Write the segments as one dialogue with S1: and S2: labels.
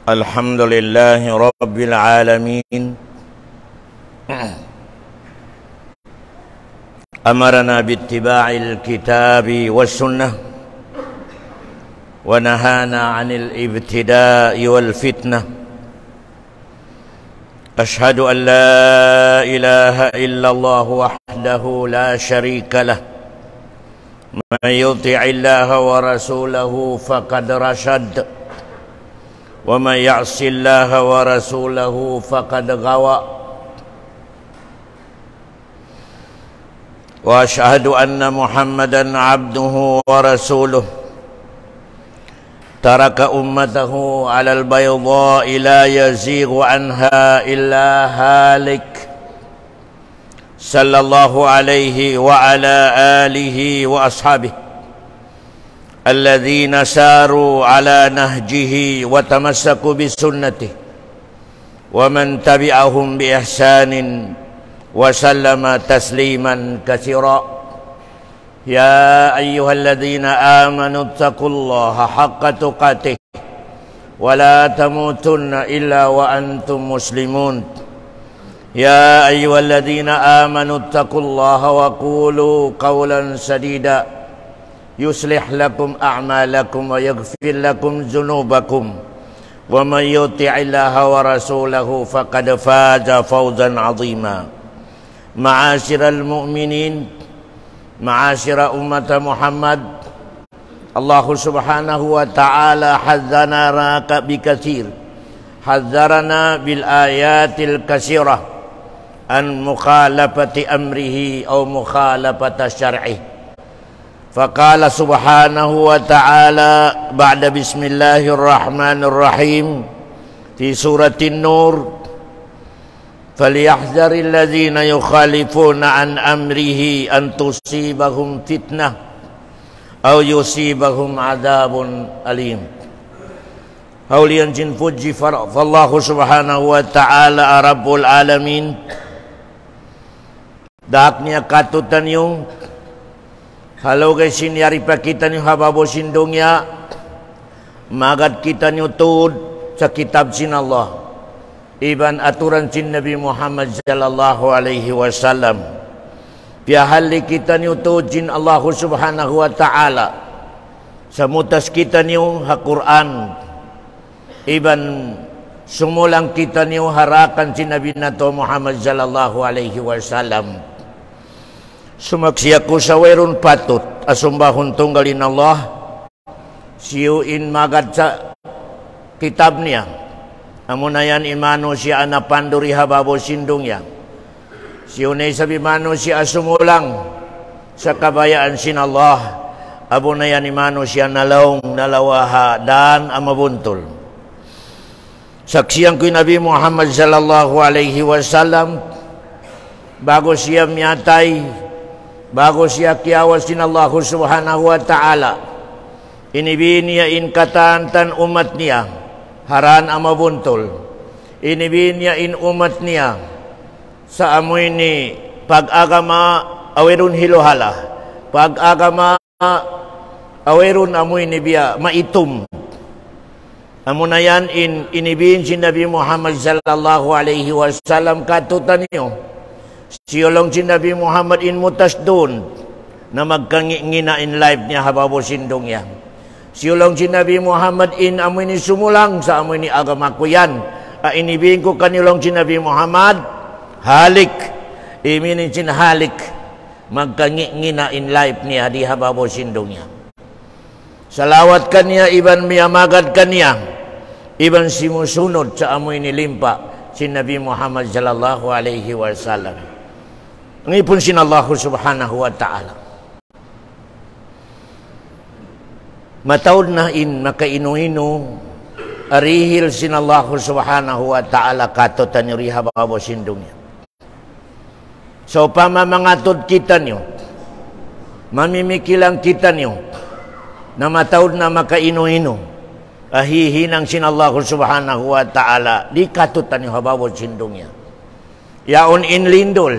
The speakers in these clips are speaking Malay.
S1: Alhamdulillahi Rabbil Alamin. Amarna bittiba'il kitabi was sunnah wa nahana 'anil ibtida'i wal fitnah. Ashhadu an la ilaha illallah wahdahu la syarika lah. Man yuti'illaha wa rasulahu faqad rashad. Wa man ya'sillaha wa rasulahu faqad ghawa. Wa ashhadu anna Muhammadan 'abduhu wa rasuluh. Taraka ummatahu 'alal bayda'i la yazighu anha illa halik. Sallallahu alaihi wa ala alihi wa ashabihi alladzina saru ala nahjihi wa tamassaku bisunnatihi wa man tabi'ahum bi ihsanin wa sallama tasliman katsira. Ya ayyuhalladzina amanu taqullaha haqqa tuqatih wa la tamutunna illa wa antum muslimun. Ya ayyuhalladzina amanu taqullaha wa qulu qawlan sadida yuslih lakum a'malakum wa yaghfir lakum dzunubakum wa may yuti'illaha wa rasulahu faqad faza fawzan 'azima. Ma'asyiral mu'minin, ma'asyira ummat Muhammad, Allah subhanahu wa ta'ala hadzarana bikatsir, hadzarana bil ayatil katsirah an mukhalafati amrihi aw mukhalafati syar'ihi. Faqala subhanahu wa ta'ala ba'da bismillahirrahmanirrahim fi suratin nur, falyahzaril ladzina yukhalifuna an amrihi an tusibahum fitnah aw yusibahum adzabun alim. Haulian jin fuji fallahu subhanahu wa ta'ala rabbul alamin. Daknya katutan yung halo guys, siniari pa kita niyo hababo sindongya magat kita niyo tuod sa kitab sin Allah iban aturan sin Nabi Muhammad sallallahu alaihi wasallam. Piyahali kita niyo tuod sin Allah subhanahu wa ta'ala sa mutas kita niyo ha Quran iban sumulang kita niyo harakan sin Nabi nato Muhammad sallallahu alaihi wasallam. Sumaksiyaku sa wairun patut asumbahun tunggalin Allah siyuin magad sa kitab niya amunayan imano siya anapanduri hababo sindungya siyunay sabi mano siya asumulang sa kabayaan sin Allah abunayan imano siya nalaong nalawaha dan amabuntol. Saksiyan ko Nabi Muhammad sallallahu alaihi wasallam bago siya miyatay, bago siya kiawas sin Allah subhanahu wa ta'ala, inibin niya in katantan umat niya haran amabuntol, inibin niya in umat niya sa amoy ni pag-agama awerun hilohala, pag-agama awerun amoy ni biya maitum. Amunayan inibin si Nabi Muhammad sallallahu alaihi wasallam katutan niyo siyolong si Nabi Muhammad in mutas doon na magkangingina in life niya hababo sindong yan. Siyolong si Nabi Muhammad in amoy ni sumulang sa amoy ni agama ko yan. Inibigin ko kanilong si Nabi Muhammad halik, iminin sin halik magkangingina in life niya di hababo sindong yan. Salawat kaniya iban miyamagad kaniya iban simusunod sa amoy ni limpa si Nabi Muhammad sallallahu alaihi wasallam. Ngipun sin Allah subhanahu wa ta'ala. Matawad na in makainuino arihil sin Allah subhanahu wa ta'ala katotan yung rihababo sindong niya. So pamamangatod kita niyo, mamimikilang kita niyo na matawad na makainuino ahihinang sin Allah subhanahu wa ta'ala di katotan yung hababo sindong niya. Yaon in lindol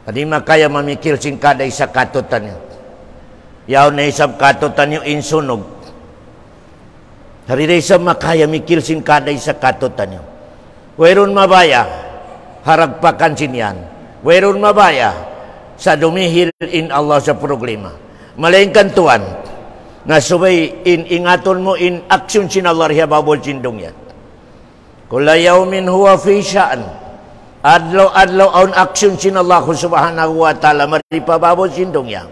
S1: Adi makaya mamikil sing kada isa katutan niyo. Yaw na isab katutan niyo insunog. Hari desa makaya mikil sin kaday sa katutan nyo. Weron mabaya, haragpakan sinyan. Weron mabaya, sa dumihil in Allah sa problema. Malaingkan tuan, na subay ingaton mo in aksyon sin Allah riha babol sindong yan. Kula yawmin huwa fi sya'an. Adlaw-adlaw on aksyon sin Allah subhanahu wa ta'ala maripa babol sindong yan.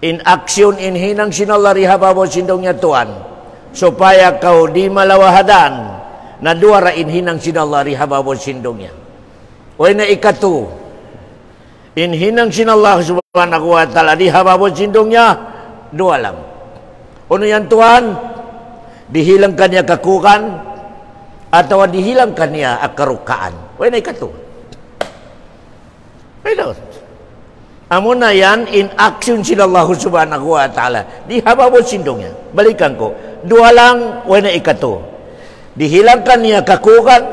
S1: In aksyon in hinang sin Allah riha babol sindong yan tuan. Supaya kau di malawahadan na duara inhinang sinallari hababo sindongnya. O na ikatu inhinang sinallah subhanahu wa ta'ala di hababo sindongnya dua lang. Ono yan tuhan, dihilangkan niya kakukan atau dihilangkan niya akarukaan. O na ikatu. Pero amo na yan in action sinallah subhanahu wa ta'ala di hababo sindongnya. Balikan ko. Dua lang, wala ikato. Dihilangkan niya kakukan,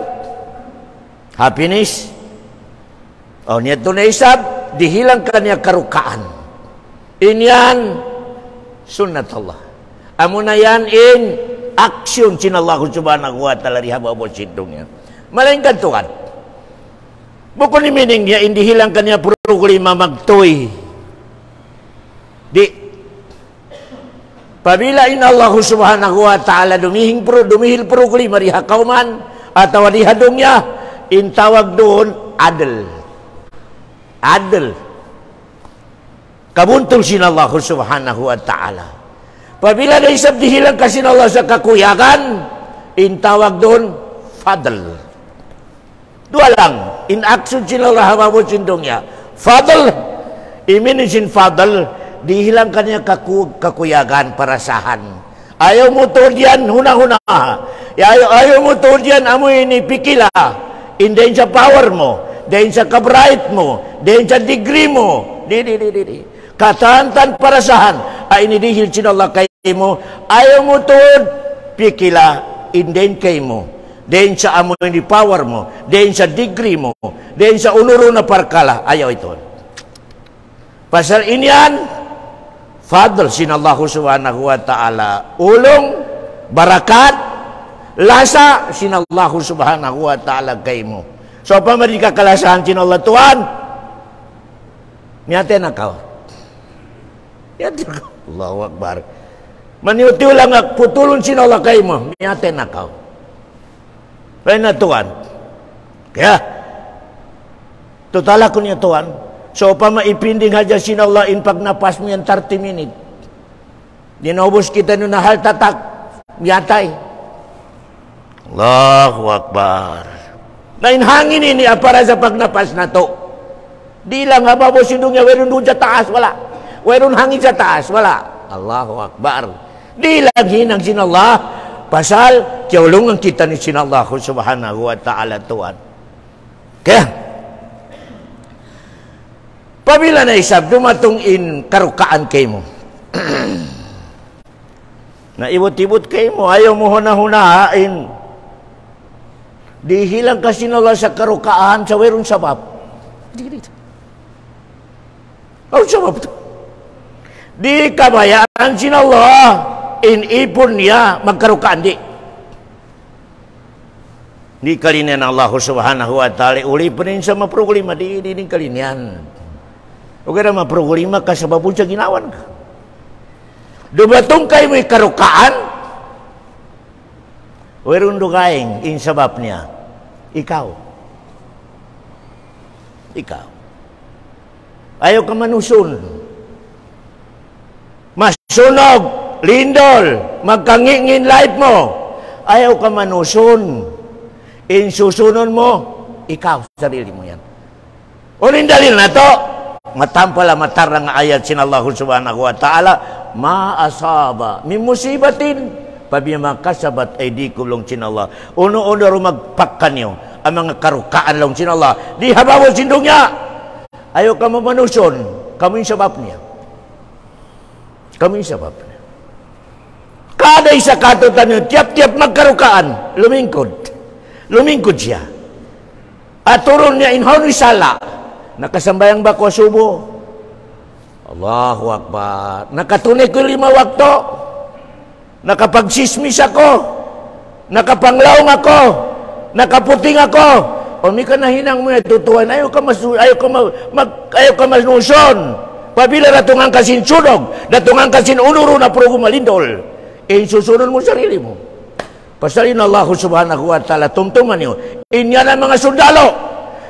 S1: happiness. O niya ito na isab, dihilangkan niya karukaan. Inyan, sunnat Allah. Amo na yan in action sinallahu subhanahu wa ta'ala rihababol sindong yan. Malaingkan tukan. Bukod ni meaning niya, indihilangkan niya problema magtoy. Pabila in Allah subhanahu wa ta'ala dumihil problema riha kauman atau di hadungnya, in tawag doon adil. Adil. Kabuntul sin Allah subhanahu wa ta'ala. Pabila na isab dihilang kasin Allah sa kakuyakan, in tawag doon fadl. Dua lang. In action sin Allah hababot sindongnya. Fadl. Iminin sin fadl. Dihilangkan niya kakuyagan, parasahan. Ayaw mo to diyan, huna-huna. Ayaw mo to diyan, amo ini pikila. Hindi sa power mo, hindi sa kabright mo, hindi sa degree mo. Di. Katantan parasahan. Ay ini dihil sinallah kay mo. Ayaw mo to pikila, hindi kay mo. Hindi sa amo ini power mo, hindi sa degree mo, hindi sa unuro na parkala. Ayaw ito. Pasal inyan, fadl sinallahu subhanahu wa ta'ala. Ulong, barakat, lasa sinallahu subhanahu wa ta'ala kay mo. So, pa mali kakalasahan sinallah Tuhan? Niyate na ka. Niyate na ka. Allahu Akbar. Maniutiw lang putulon sinallah kay mo. Niyate na ka. Kaya na Tuhan. Kaya, tutala ko niya Tuhan. So, pa maipinding haja sinallah in pag napas mo yan 30 minutes. Dinobos kita nun na hal tatak. Miyatay. Allahu Akbar. Nain hangin ini para sa pag napas na to. Di lang hababo sindong niya. Weron doon sa taas. Wala. Weron hangin sa taas. Wala. Allahu Akbar. Di lang hinang sinallah. Pasal, kiulungan kita ni sinallah subhanahu wa ta'ala Tuhan. Kaya, pabila na isab, dumatong in karukaan kay mo. Naibot-ibot kay mo, ayaw mo huna-hunahain. Di hilang kasi nala sa karukaan sa werong sabab. Oh, sabab to. Di kabayaan sinallah, in-ipon niya, magkarukaan di. Di kalinian Allah subhanahu wa ta'ala, uli pa rin sa maproblema, di kalinian. O kaya maproblema ka sa babon sa ginawan ka. Dumatong kayo may karukaan, weron dugaing in sabab niya. Ikaw. Ayaw ka manusun. Masunog, lindol, magkangingin life mo. Ayaw ka manusun. In susunon mo, ikaw, sarili mo yan. Uling dalil na to, matampala matarang ayat sinallahu subhanahu wa ta'ala, maasaba min musibatin pabima kasabat aydikum long sinallah. Uno-uno magpakkan niyo ang mga karukaan long sinallah. Di habawal sindong niya. Ayaw ka mamanuson. Kami yung sabab niya. Kada isa katutan niyo, tiap-tiap magkarukaan, lumingkod siya. At turon niya inhaw sala. Nakasambayang ba ko subo? Allahu Akbar. Nakatunay ko 5 wakto. nakapagsismis ako, nakapanglaong ako, nakaputing ako. O mi ka nahinang mo tutuan, ayaw ka masnuson. Pabila natungan kasin sunog, natungan kasin unuro na puro malindol, susunod mo sarili mo. Pasalin Allah subhanahu wa ta'ala, tumtungan niyo. Inya na mga sundalo.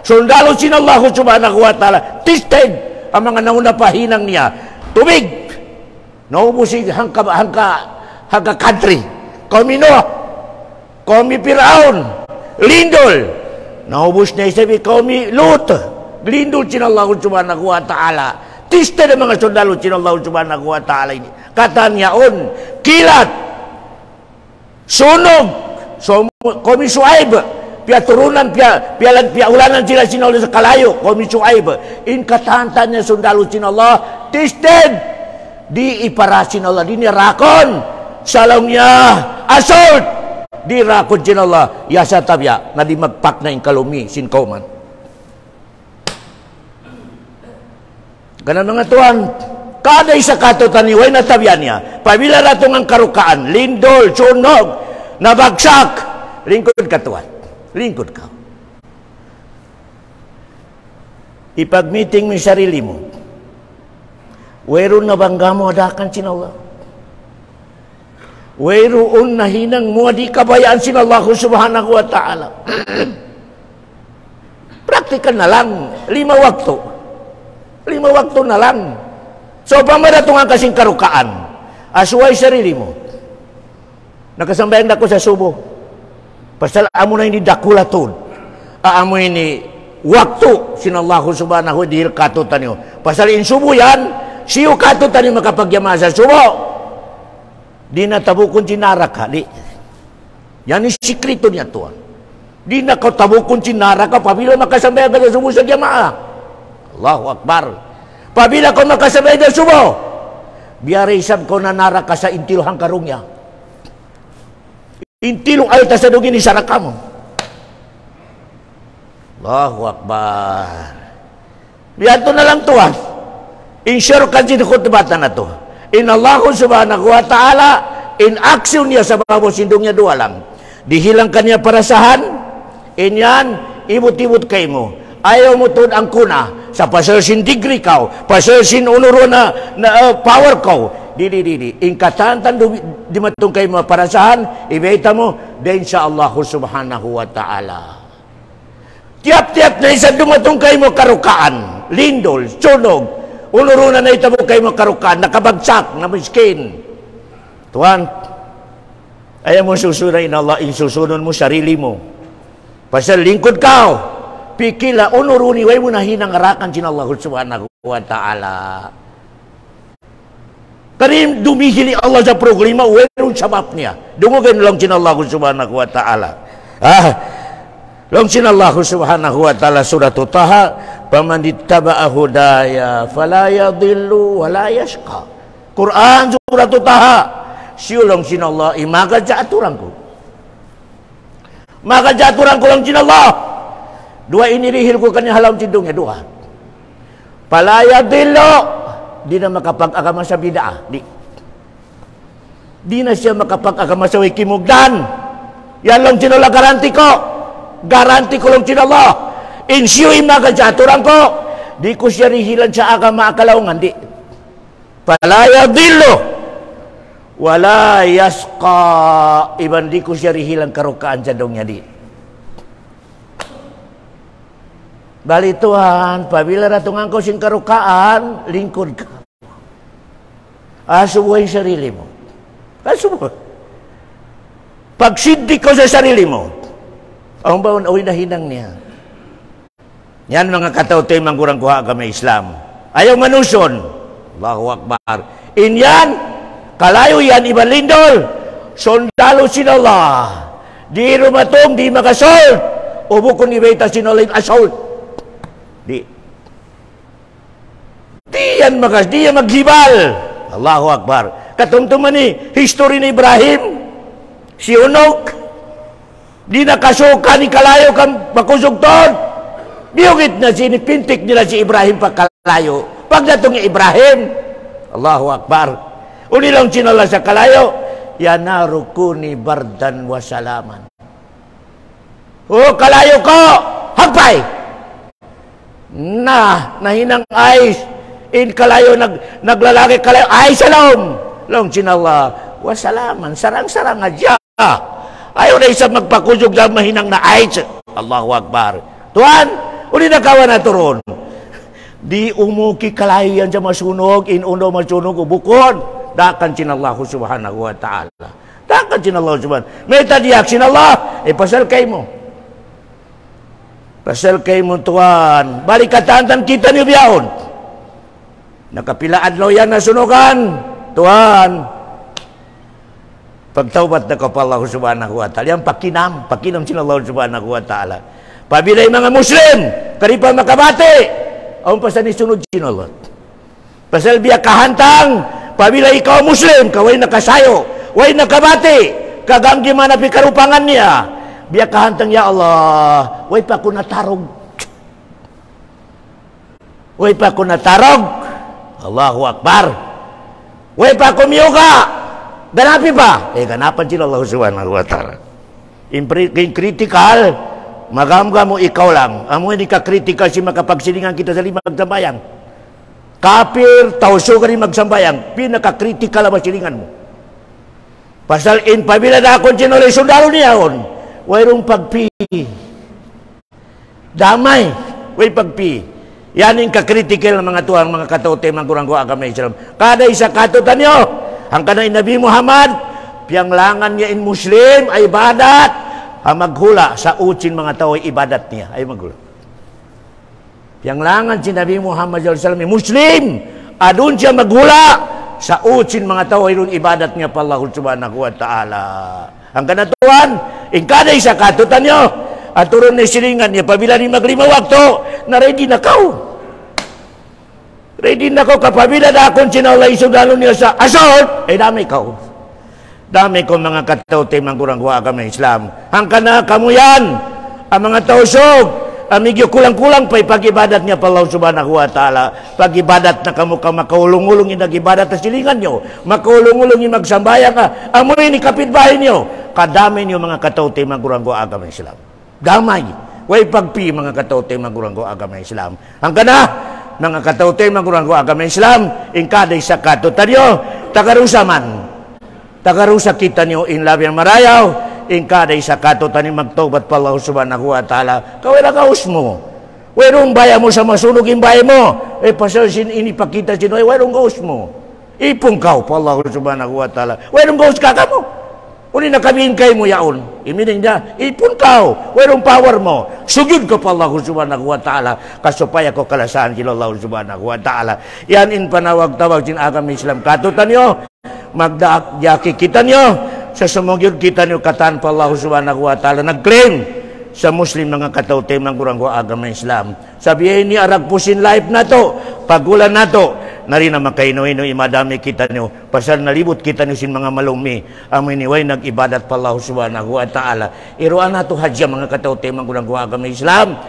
S1: Sundalo sin Allah subhanahu wa ta'ala. Tested ang mga nauna pahinang niya. Tubig. Naubusin hangka country. Kami Noah. Kami Firaun. Lindol. Naubos na isabi kami Lut. Lindol sin Allah subhanahu wa ta'ala. Tested ang mga sundalo sin Allah subhanahu wa ta'ala ini. Kata niyaon, kilat. Sunog. So, kami Shuaib. Pia turunan, pia ulanan sila sinAllah sa kalayo. Kami Shuaib. In katahantan niya sundalo sin Allah. Tested. Di iparasin Allah. Di nirakon. Salam niya. Assault. Di rakon sin Allah. Yasa tabya. Na di magpak na yung kalumi. Sin kauman. Ganang mga tuan. Kada isa katutan niway na tabyan niya. Pabila ratong ang karukaan. Lindol. Sunog. Nabagsak. Lingkod ka tuan. Lingkod ka. Ipag-meeting mo yung sarili mo. Wayroon na bangga mo adakan sin Allah. Wayroon na hinang mo di kabayaan sin Allah subhanahu wa ta'ala. Praktikal na lang. 5 waktu. 5 waktu na lang. So, pamadatungan kasing karukaan. Asuway sarili mo. Nakasambayan ako sa subo. Pasal amo na ini dakulatun. Amo ini waktu sinallahu subhanahu dihil katutan niyo. Pasal in subo yan, siyo katutan niyo makapagyama sa subo. Di na tabukon sinaraka. Yan yung sikrito niya tuan. Di na ka tabukon sinaraka pabila makasambayan ka sa subo sa jamaah. Allahu Akbar. Pabila ko makasambayan sa subo, biar isab ko na naraka sa intiluhang karungya. Intilong ay tasadugin ni sarakamo. Allahu Akbar. Biyanto na lang tuwan. Insure kan sin khutbatan na to. In Allah subhanahu wa ta'ala, in action niya sa babaw sindong niya dua lang. Dihilang kanya parasahan, inyan, ibut-ibut kay mo. Ayaw mo tun ang kuna, sa pasersin degree kau, pasersin unuro na power kau. Di. Ingkatantan di matong kay mga parasahan, ibeta mo, din sa Allah subhanahu wa ta'ala. Tiap-tiap na isa dumatong kay mo karukaan, lindol, sunog, unurunan na itabo kay mo karukaan, nakabagsak, na miskin. Tuan, ayaw mo susunayin Allah, insusunon mo sarili mo. Pasal lingkod ka, pikila, unuruni, way mo na hinangarakan sin Allah subhanahu wa ta'ala. Karim dumihili Allah sa programa, walang sabab niya. Dungugan lang sin Allah subhanahu wa ta'ala. Lang sin Allah subhanahu wa ta'ala surah Taha, "Faman ittaba'a hudaya fala yadhillu wa la yashqa." Quran surah Taha. Siulong sin Allah imaga jaturan ko. Maka jaturan ko lang sin Allah. Dua ini rihil ko kanya halam tidungnya dua. Fala yadhillu. Di na makapag-agama sa bid'ah. Di na siya makapag-agama sa wikimugdan. Yan lang sinala garanti ko. Garanti ko lang sinala. Insyo imagajaturan ko. Di ko siya rihilan sa agama akalaungan. Di. Palaya dillo. Wala yasqa. Iban di ko siya rihilan karukaan sa dongnya di. Bali Tuhan, pabila ratungan ko sing karukaan, lingkod ka. Asubuhay sarili mo. Asubuhay. Pagsiddi ko sa sarili mo, ang baon awin na hinang niya. Yan mga katautoy manggurang kuha kami Islam. Ayaw manuson. Allahu Akbar. Inyan, kalayo yan, ibang lindol. Sondalo sinala. Di rumatong, di makasol. Ubo kung ibeta sinalain assault. Di yan maghibal. Allahu Akbar. Katumtuman ni history ni Ibrahim, si Unok, di nakasuka ni kalayo kang makusugton. Biyugit na sinipintik nila si Ibrahim pagkalayo. Pagdatong ni Ibrahim, Allahu Akbar. Unilang sinala sa kalayo, ya narukuni bardan wa salaman. Oh, kalayo ko, hagpay. Nahinang ais. In kalayo, naglalaki kalayo, ay salam. Long chinallah, wa salaman, sarang-sarang adya. Ayaw na isang magpakusog na mahinang na ais. Allahu Akbar. Tuan, uli na kawan na turon. Di umuki kalayo yan sa masunog, inuno masunog, ubukon. Dakan chinallahu subhanahu wa ta'ala. Dakan chinallahu subhanahu. May tadiyak chinallah, pasal kay mo. Pasal kay mo tuan. Balik katantan kita niyo biyahon. Nakapila adlaw yan na sunugan. Tuan. Pagtaubat na ka pa Allah subhanahu wa ta'ala. Yan pakinam chinallahu subhanahu wa ta'ala. Pabilay mga Muslim, karipa makabati. Ang pasal ni sunod chinallah. Pasal biya kahantang, pabilay ikaw Muslim, kaway nakasayo, way nakabati, kaganggi mana pikarupangan niya. Biya kahantang, ya Allah, way pa ko natarog. Way pa ko natarog. Allahu Akbar. Way pa ko miyuka. Ganapi pa. Ganapan sila Allah subhanahu wa ta'ala. In critical, magamga mo ikaw lang. Amo hindi ka critical si makapagsilingan kita sa limang magsambayang. Kapir, tauso ka rin magsambayang. Pinaka-critical ang masilingan mo. Pasal in pabila na akong sinulay sundalo niya on. Wayrong pagpi. Damay. Way pagpi. Yan yung ka-critical ng mga tuwang mga katote, mga kurang ko agama Islam. Kada isa katotan nyo. Ang kanay Nabi Muhammad, piyang langan niya in Muslim, ay ibadat. Maghula sa utsin mga tao ay ibadat niya. Ay maghula. Piyang langan si Nabi Muhammad SAW, Muslim. Adun siya maghula sa utsin mga tao ay ibadat niya pa Allah subhanahu wa ta'ala. Ang kanatuan, in kada isa katotan nyo. At turon na silingan niya, pabila ni maglima wakto, na ready na kau. Ready na ko kapabila na akong sinawalay sundalo niya sa assault, dami kau. Dami ko mga katawte, mga kurang-kuha kami Islam. Hangka na kamu yan, ang mga tausog, amigyo kulang-kulang pa ipag-ibadat niya pa Allah subhanahu wa ta'ala. Pag-ibadat na kamu ka makaulong-ulong yung nag-ibadat na silingan nyo. Makaulong-ulong yung magsambayan ka. Amoy ni kapitbahay nyo. Kadami nyo mga katawte, mga kurang-kuha kami Islam. Damay. Way pagpi mga katawte, mga kurang-kuha kami Islam. Hangka na, mga katawte, mga kurang-kuha kami Islam. Ingkaday sa katutan nyo, tagarusa man. Tagarusa kita nyo in labi ang marayaw, in kaday sa katutan ni magtobat pa Allah subhanahu wa ta'ala. Kawala kaus mo. Wairong baya mo sa masunog yung baya mo. Pasal inipakita sino, wairong kaus mo. Ipong kau pa Allah subhanahu wa ta'ala. Wairong kaus ka mo. Uli nakabihin kayo mo yaon. Iminin niya, ipon kau. Wairong power mo. Sugid ko pa Allah subhanahu wa ta'ala. Kasupaya ko kalasahan kila Allah subhanahu wa ta'ala. Yan in panawag-tawag sin agam Islam. Katutan nyo. Magdaki kita nyo sa sumugyod kita nyo katan pa Allah subhanahu wa ta'ala nag-claim sa Muslim mga katawte mga kurang-kuha agama Islam. Sabihin ni aragpusin life na to, pagulan na to, na rin na makaino-ino imadami kita nyo, pasal nalibot kita nyo sin mga malumi, amoy niway nag-ibadat pa Allah subhanahu wa ta'ala. Iruan na to hadya mga katawte mga kurang-kuha agama Islam.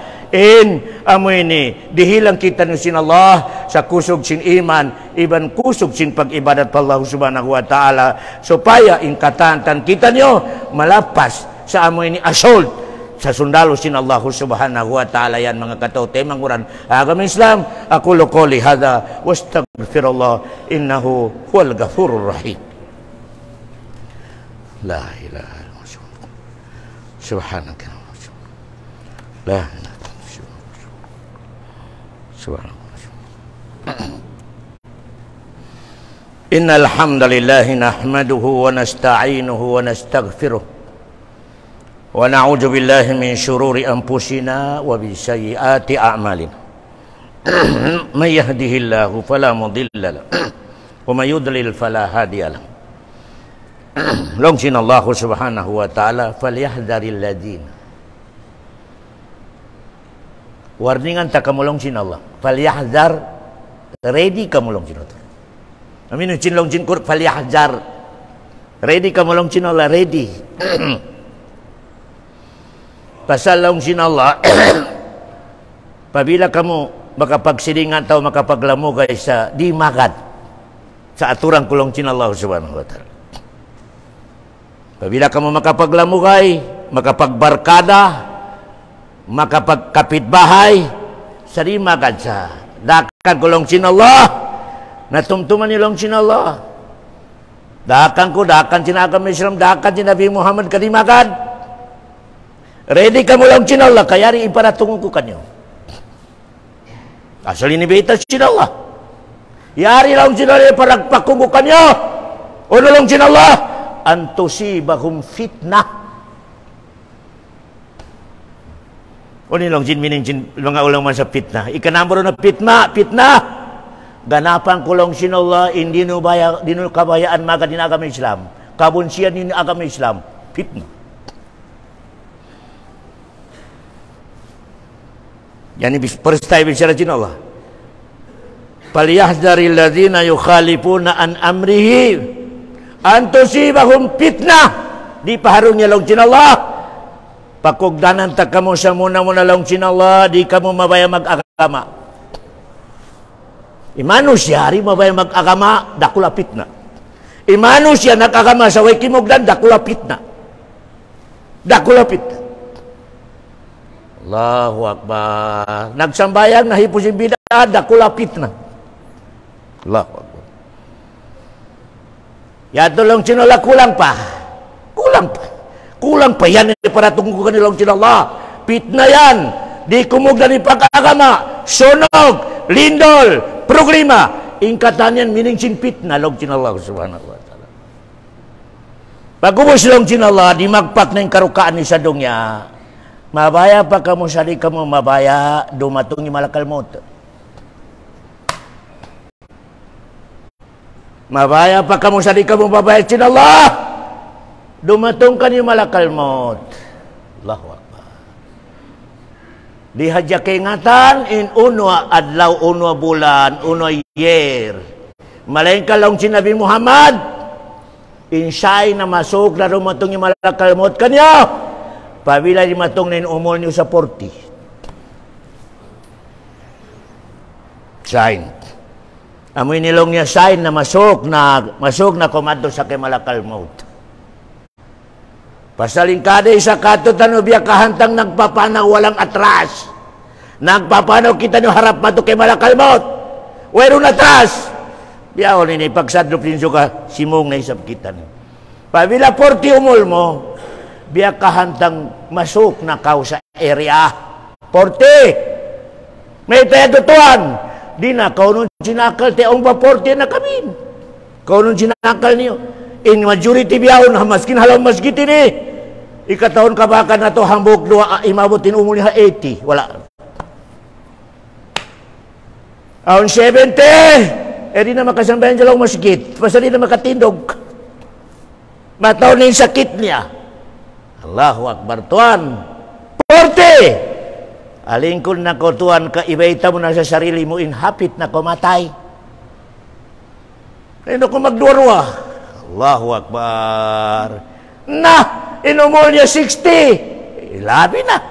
S1: Amoy ni dihilang kita nyo sin Allah sa kusog sin iman, iban kusog sin pag-ibadat pa Allah subhanahu wa ta'ala, supaya ingkatantan kita nyo malapas sa amoy ni assault sa sundalo sin Allah subhanahu wa ta'ala. Yan mga katawte manguran agama Islam. Aqulu qawli hadha wastaghfirullah innahu huwal ghafurur rahim. La ilaha illallah subhanaka la Innal hamdalillah nahmaduhu wa nasta'inuhu wa nastaghfiruh wa na'udzu billahi min shururi anfusina wa min sayyiati a'malina. May yahdihillahu fala mudilla lahu wa may yudlil fala hadiya lahu. Longsin Allah subhanahu wa ta'ala falyahdharil ladzina. Warningan ta kamulong sin Allah. Falyahdhar, ready kamulong sin Allah. Amin sin long sin kur falyahdhar. Ready kamulong sin Allah, ready. Pasal long sin Allah. Pabila kamu makapagsilingan tao makapaglamo guys sa di makat sa aturang kulong sin Allah subhanahu wa ta'ala. Apabila kamu makapaglamuray, makapagbarkada, makapagkapitbahay, sarima ka sa dakan kulong sinallah, natumtuman nilong sinallah. Dakan ko, dakan sinagam Islam, dakan si Nabi Muhammad kadimakan. Ready ka mo lang sinallah, kaya rin iparatungo ko kanyo. Asal ini beta sinallah. Yari lang sinallah, iparagpakungo kanyo. Ano lang sinallah? Antusibahum fitnah. O nilang mining mga ulang man sa fitnah. Ikanambro na fitnah. Ganapan kulong sinallah, hindi no kabayaan maga din agama Islam. Kabunsian din agama Islam. Fitnah. Yani first time bicara sinallah. Falyahdharil ladzina yukhalifuna an amrihi antusibahum fitnah. Di paharong niya lang sinallah. Pakugdanan ta kamu sa muna-muna lang sinallah, di kamu mabaya mag-agama. Manusia hari mabaya mag-agama, dakula fitnah. Manusia nag-agama sa way kimugdan, dakula fitnah. Dakula fitnah. Allahu Akbar. Nagsambayang nahipusin bid'ah, dakula fitnah. Allahu Akbar. Ya tolong sinallah kulang pa. Kulang pa yan para tunggukan nilang sinallah. Fitnah yan. Di kumugdan ni pag-agama. Sunog, lindol, programa. Ingkatan yan mining sin fitnah long sinallah subhanahu wa ta'ala. Pagubos long sinallah, di magpak na yung karukaan ni sadongya. Mabaya pa kamu sari kamu mabaya, dumatong ni malakal mo. Mabaya pa kamu sari kamu mabaya sinallah. Dumatong ka ni malakal maut. Allahu Akbar. Dihadya kaingatan in unwa adlaw, unwa bulan, unwa year. Malain ka lang si Nabi Muhammad. Insay na masuk na dumatong ni malakal maut kanya. Pabila di matong na umol niyo sa 40. Sign. Amoy nilong niya sign na masuk na komando sa kay malakal maut. Pasaling kada isa katutan biya kahantang nagpapanaw walang atras. Nagpapanaw kita nyo harap mato kay malakal maut. Wero na atras. Biya o nini pagsadlop din ka simong na isap kita nyo. Pabila 40 umol mo, biya kahantang masuk na kao sa area. 40. May tayo tutuan. Di na, kau nun sinakal, teong ba 40 na kami. Kau nun sinakal niyo. In majority biyahon, maskin halang masjid ini. Ikatahon kabakan na to, hambog dua, imabutin umuli ha 80. Wala. Ahon 70. Eh di na makasambayan dyan lang masjid. Basta di na makatindog. Mataw na yung sakit niya. Allahu Akbar, Tuan. 40. Alingkon na ko, Tuan, kaibaita mo na sa sarili mo, inhapit na kumatay. Kaya ko magduwa. Allahu Akbar. Inumol niya 60. Labi na.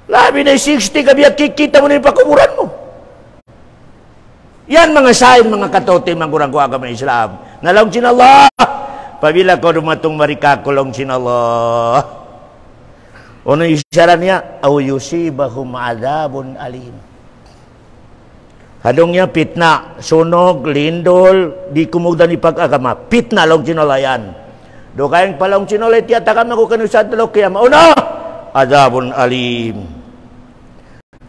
S1: Labi na 60, kabiyak kikita mo na yung pakuburan mo. Yan mga sain, mga katote, mga kurang agama Islam. Nalong sinallah. Pabila ko dumatong marikakulong sinallah. Ono isyaran niya, aw yusibahum adabun alim. Hadong niya fitna, sunog, lindol, di kumugdan ni pag-agama. Fitna long sinolayan. Do kayang palong sinolay tiya takam ako kanusad talo kaya mauna. Adabun alim.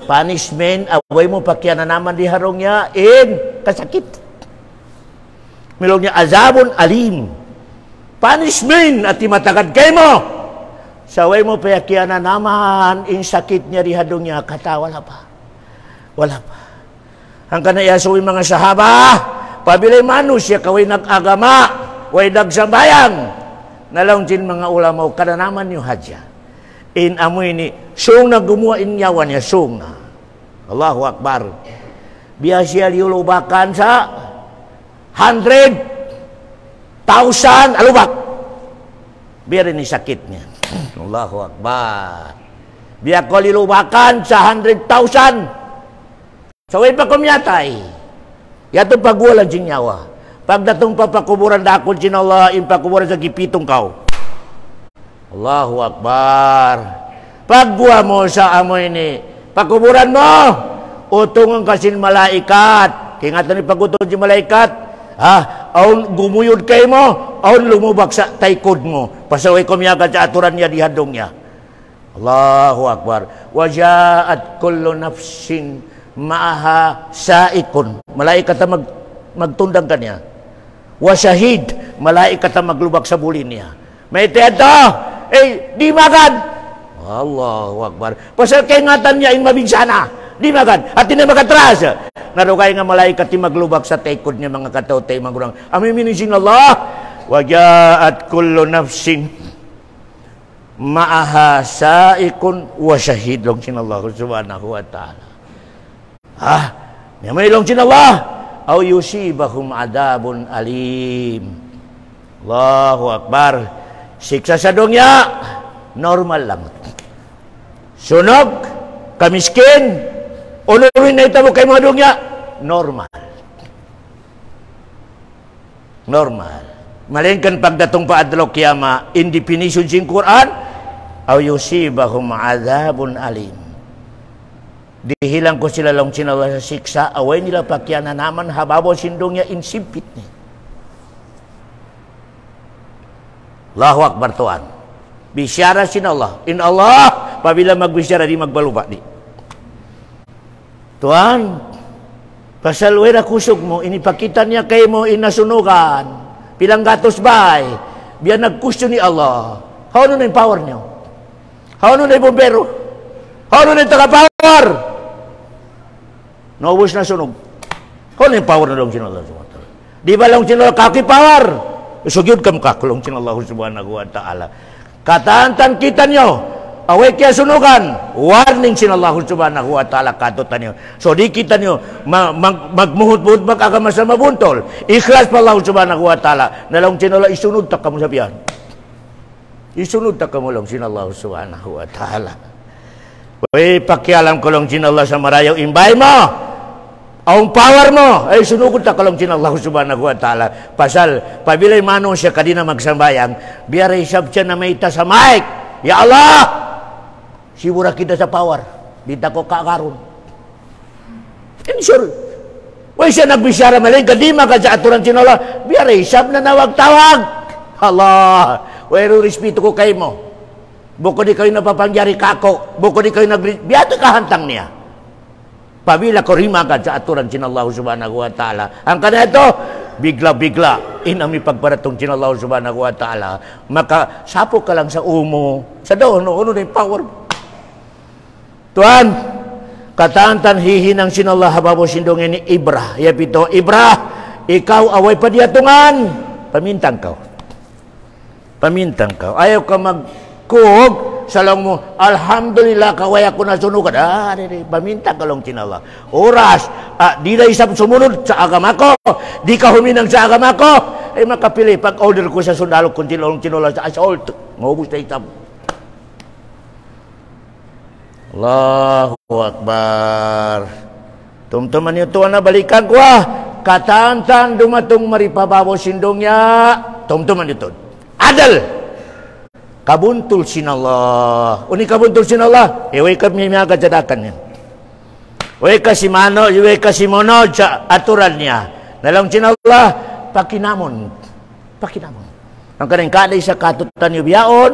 S1: Punishment, away mo pakyan na naman di harong niya in kasakit. Milong niya azabun alim. Punishment at imatagad kayo mo. Saway mo payakyan na naman in sakit niya di hadong niya kata wala pa. Ang kanayasuin mga sahaba, pabilay manusya kaway nag-agama, way nagsambayang. Nalong din mga ulama, kada naman yung hadya. In amoy ni, sung na gumawa in yawan niya, sung na. Allahu Akbar. Biya siya liulubakan sa 100,000 alubak. Biya rin sakit niya. Allahu Akbar. Biya ko lilubakan sa 100,000. Saway pa kumyatay. Yato pagwalan sin nyawa. Pagdatong papakuburan dakon sin Allah, in pakuburan sa gipitong kau. Allahu Akbar. Pagbuha mo sa amoy ni pakuburan mo, utungan kasin malaikat. Ingatan ni pagutong si malaikat. Aun gumuyod kay mo, aun lumubak sa taikod mo. Pasaway kumyaga sa aturan niya dihadong niya. Allahu Akbar. Wajaat kullu nafsin ma'aha saikun. Malaikat na magtundang kanya. Wasyahid. Malaikat na maglubak sa bulin niya. May teto. Di makan. Allahu Akbar. Pasal kaingatan niya in mabinsana. Di makan. At hindi makatras. Narukay nga malaikat ti maglubak sa taikod niya mga katawtay magurang. Amin minisin Allah. Wajaat kullu nafsin ma'aha saikun wa syahid long sinallahu subhanahu wa ta'ala. May long sinallah. Aw yusibahum adabun alim. Allahu Akbar. Siksa sa dunya, normal lang. Sunog, kamiskin, unurin na ito mo kay mga dunya, normal. Normal. Malingkan pagdatong paadlok kiyama, in definition sing Quran, aw yusibahum adabun alim. Dihilang ko sila lang sinala sa siksa, away nila pakyanan naman, hababo sindong niya insipit ni. Allahu Akbar tuan. Bisyara sin Allah. In Allah, pabila magbisyara di magbaluba di. Tuan, pasal wera kusog mo, inipakita niya kay mo inasunugan. Pilang gatos bay. Biya nagkusyo ni Allah. How nun yung power niyo? How nun yung bombero? How nun yung taga-power? Naubos na sunog. How nun yung power na lang sin Allah? Di ba lang sin Allah kaki power? Sugyod kam kakulong sin Allah subhanahu wa ta'ala. Kataantan kita nyo, away kaya sunugan, warning sin Allah subhanahu wa ta'ala katutan nyo. So di kita nyo magmuhut-muhut magkagama sa mabuntol. Ikhlas pa Allah subhanahu wa ta'ala. Nalang sin Allah isunod ta kamo sabihan. Isunod ta kamo lang sin Allah subhanahu wa ta'ala. Uy, pakialam ko lang sin Allah sa marayaw imbay mo. Ang power mo, ay sunugod ta kalong sin Allah subhanahu wa ta'ala. Pasal, pabilay manong siya kadina magsambayang, biar isab siya na may ita sa mic. Ya Allah! Sibura kita sa power. Di ta ko kakaroon. And sure, way siya nagbisyara maling, kadima ka sa aturan sin Allah, biar isab na nawag-tawag. Allah! Way respeto ko kay mo. Buko di kayo napapangyari kako. Buko di kayo biyato kahantang niya. Pabila ko rimakan sa aturan sin Allah subhanahu wa ta'ala. Ang kana ito, bigla-bigla, inami pagparatong sin Allah subhanahu wa ta'ala. Maka, sapo ka lang sa umo. Sa doon, ano na yung power? Tuan, kataantan hihinang sin Allah hababo sindong ini Ibrah. Yapito, Ibrah, ikaw away pa diatungan. Pamintang kau. Pamintang kau. Ayaw ka magkuhog. Salang mo, alhamdulillah kaway ako nasunugan. Paminta ka lang sinala. Oras, di na isang sumunod sa agama ko. Di ka huminang sa agama ko. Ay makapili, pag order ko sa sundalo kung tinulong sinula sa assault. Maubos na itam. Allahu Akbar. Tumtuman niyo tuwa na balikan ko Katantan dumatong maripababo sindongnya. Tumtuman niyo Adal. Kabuntul sinallah. Uni kabuntul sinallah. Way kami mga kajadakan yan. Way kasi mano, way kasi mono sa aturan niya. Nalang sinallah, pakinamon. Pakinamon. Ang kanang kalay sa katutan niyo biyaon,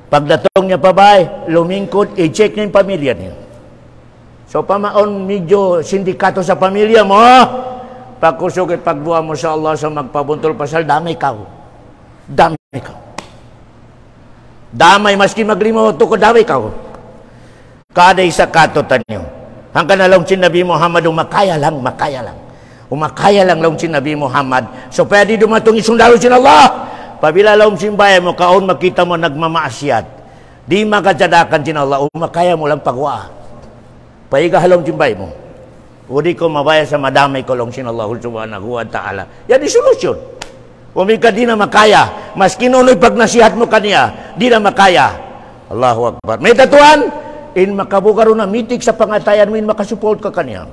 S1: pagdatong niya pabay, lumingkod, i-check niya yung pamilya niya. So pamaon medyo sindikato sa pamilya mo, pagkusog at pagbuha mo sa Allah sa magpabuntol pasal, damay ka. Damay ka. Damay, maski maglimaw ito ko, damay ka. Kaday sa katutan niyo. Hanggang na lang si Nabi Muhammad, umakaya lang, makaya lang. Umakaya lang lang si Nabi Muhammad. So, pwede dumatong isundalo sin Allah. Pabila lang simbayan mo, kaon makita mo nagmamaasyat. Di makajadakan sin Allah, umakaya mo lang pagwa. Paigahalong simbay mo. Udi ko mabaya sa madamay ko lang sin Allah subhanahu wa ta'ala. Yan di solusyon. Umika di na makaya. Maski nunoy pag nasihat mo kaniya, di na makaya. Allahu Akbar. May tatuan, in makabugaro na mitik sa pangatayan mo, in makasupport ka kaniya.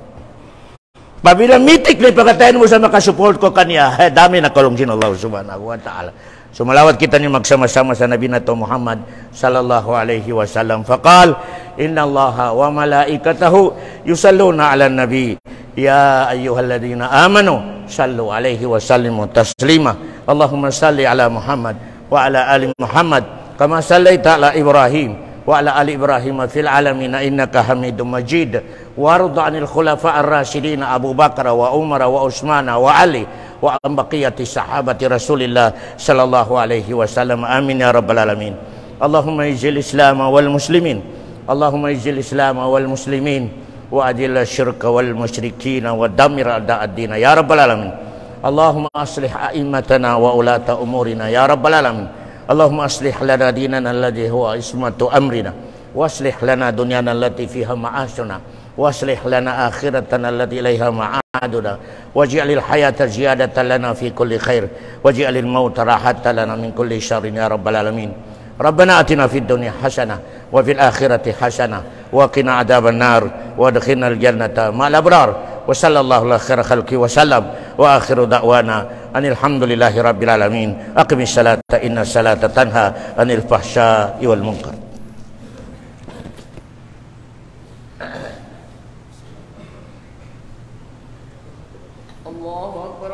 S1: Pabila mitik na pangatayan mo sa makasupport ko kaniya, dami na kalong sin Allah subhanahu wa ta'ala. Sumalawat kita ni magsama-sama sa Nabi nato Muhammad sallallahu alaihi wasallam. Faqal innallaha wa malaikatahu yusalluna 'alan nabi ya ayyuhalladzina amanu sallu alaihi wa sallimu taslima. Allahumma salli ala Muhammad wa ala ali Muhammad kama sallaita ala Ibrahim wa ala ali Ibrahim fil alamin innaka Hamidum Majid. Warda 'anil khulafa'ir rasyidin Abu Bakar wa Umar wa Utsman wa Ali wa an baqiyati sahabati Rasulillah sallallahu alaihi wasallam. Amin ya rabbal alamin. Allahumma izil Islam wal muslimin. Allahumma izil Islam wal muslimin wa adil syirka wal musyrikin wa damir a'da'ad-din ya rabbal alamin. Allahumma aslih a'immatana wa ulata umurina ya rabbal alamin. Allahumma aslih lana dinana alladhi huwa ismatu amrina wa aslih lana dunyana allati fiha ma'ashuna wa aslih lana akhiratana allati ilaiha ma'aduna waj'alil hayata ziyadatan lana fi kulli khair waj'alil mauta rahatan lana min kulli syarrin ya rabbal alamin. Rabbana atina fid dunya hasanah wa fil akhirati hasanah wa qina adzaban nar wa adkhilnal jannata ma'al abrar. Wa sallallahu ala khairi khalqi wa sallam wa akhiru da'wana anil hamdulillahi rabbil alamin. Aqimis salata inna salata tanha anil fahsya'i wal munkar. Allahu akbar.